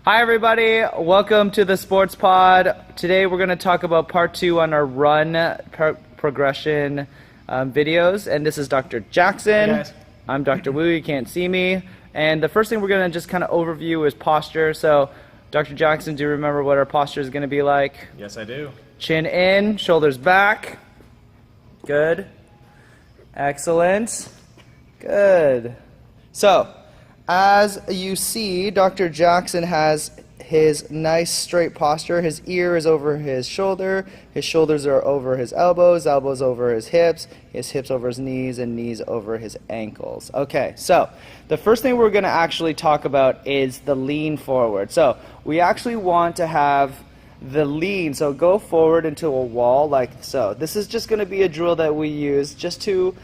Hi everybody, welcome to the Sports Pod. Today we're going to talk about part 2 on our run progression videos, and this is Dr. Jackson. Hey guys. I'm Dr. Wu, you can't see me. And the first thing we're going to just kind of overview is posture. So Dr. Jackson, do you remember what our posture is going to be like? Yes, I do. Chin in, shoulders back. Good. Excellent. Good. So, as you see, Dr. Jackson has his nice straight posture. His ear is over his shoulders are over his elbows over his hips over his knees, and knees over his ankles. Okay, so the first thing we're going to actually talk about is the lean forward. So we actually want to have the lean, so go forward into a wall like so. This is just going to be a drill that we use just to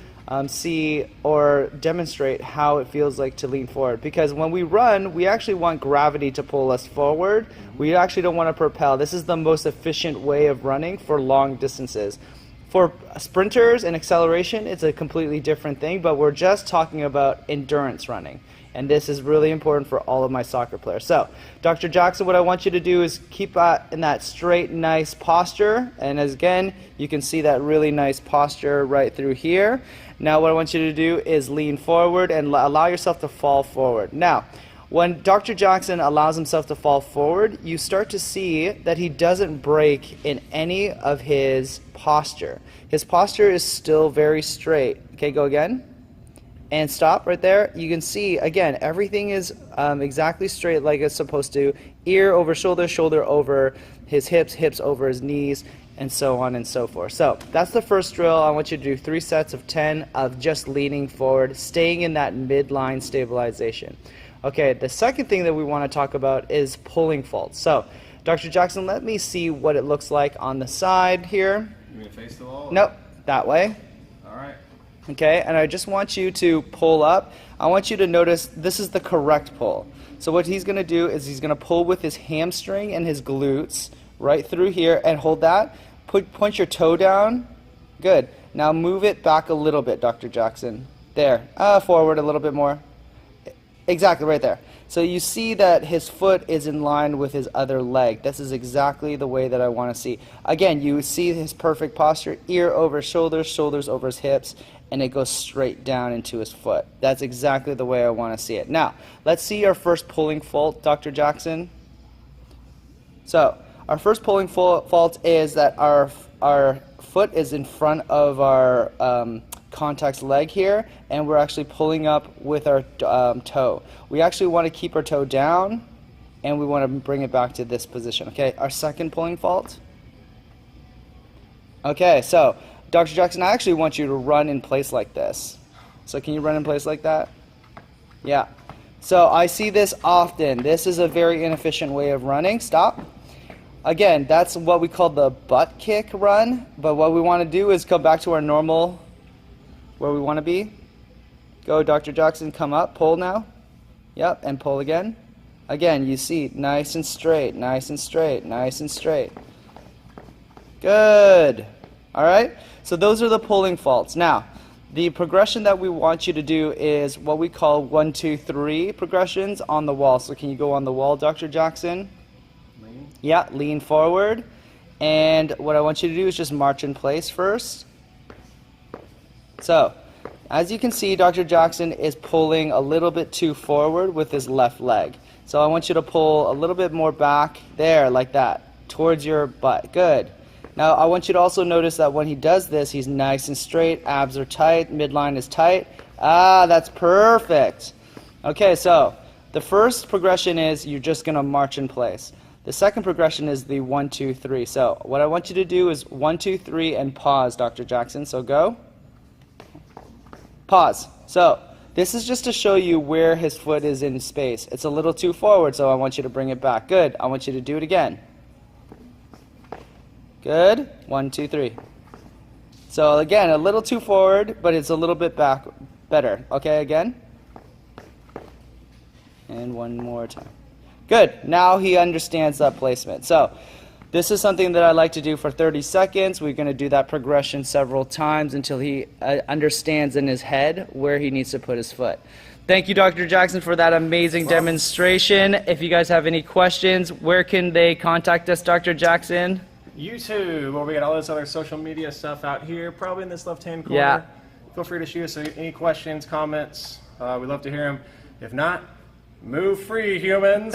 see or demonstrate how it feels like to lean forward, because when we run we actually want gravity to pull us forward. We actually don't want to propel. This is the most efficient way of running for long distances. For sprinters and acceleration it's a completely different thing, but we're just talking about endurance running, and this is really important for all of my soccer players. So Dr. Jackson, what I want you to do is keep in that straight nice posture, and as again you can see that really nice posture right through here. Now what I want you to do is lean forward and allow yourself to fall forward. Now, when Dr. Jackson allows himself to fall forward, you start to see that he doesn't break in any of his posture. His posture is still very straight. Okay, go again. And stop right there. You can see, again, everything is exactly straight like it's supposed to. Ear over shoulder, shoulder over his hips, hips over his knees, and so on and so forth. So that's the first drill. I want you to do 3 sets of 10 of just leaning forward, staying in that midline stabilization. Okay, the second thing that we want to talk about is pulling faults. So, Dr. Jackson, let me see what it looks like on the side here. You want to face the wall? Nope, that way. All right. Okay, and I just want you to pull up. I want you to notice this is the correct pull. So what he's going to do is he's going to pull with his hamstring and his glutes right through here and hold that. Point your toe down. Good. Now move it back a little bit, Dr. Jackson. There. Forward a little bit more. Exactly, right there. So you see that his foot is in line with his other leg. This is exactly the way that I want to see. Again, you see his perfect posture, ear over shoulders, shoulders over his hips, and it goes straight down into his foot. That's exactly the way I want to see it. Now, let's see our first pulling fault, Dr. Jackson. So, our first pulling fault is that our foot is in front of our contact leg here, and we're actually pulling up with our toe. We actually want to keep our toe down, and we want to bring it back to this position. Okay, our second pulling fault. Okay, so Dr. Jackson, I actually want you to run in place like this. So can you run in place like that? Yeah. So I see this often. This is a very inefficient way of running. Stop. Again, that's what we call the butt kick run, but what we want to do is come back to our normal, where we want to be. Go, Dr. Jackson, come up, pull now. Yep, and pull again. Again, you see, nice and straight, nice and straight, nice and straight. Good. All right, so those are the pulling faults. Now, the progression that we want you to do is what we call 1, 2, 3 progressions on the wall. So can you go on the wall, Dr. Jackson? Lean. Yeah, lean forward. And what I want you to do is just march in place first. So, as you can see, Dr. Jackson is pulling a little bit too forward with his left leg. So I want you to pull a little bit more back there, like that, towards your butt. Good. Now I want you to also notice that when he does this, he's nice and straight, abs are tight, midline is tight. That's perfect. Okay, so the first progression is you're just going to march in place. The second progression is the 1, 2, 3. So what I want you to do is 1, 2, 3 and pause, Dr. Jackson. So go. Pause. So this is just to show you where his foot is in space. It's a little too forward, so I want you to bring it back. Good. I want you to do it again. Good. 1, 2, 3. So again, a little too forward, but it's a little bit back better. Okay, again. And one more time. Good. Now he understands that placement. So This is something that I like to do for 30 seconds. We're going to do that progression several times until he understands in his head where he needs to put his foot. Thank you, Dr. Jackson, for that amazing demonstration. If you guys have any questions, where can they contact us, Dr. Jackson? YouTube, where we got all this other social media stuff out here, probably in this left-hand corner. Yeah. Feel free to shoot us any questions, comments. We'd love to hear them. If not, move free, humans.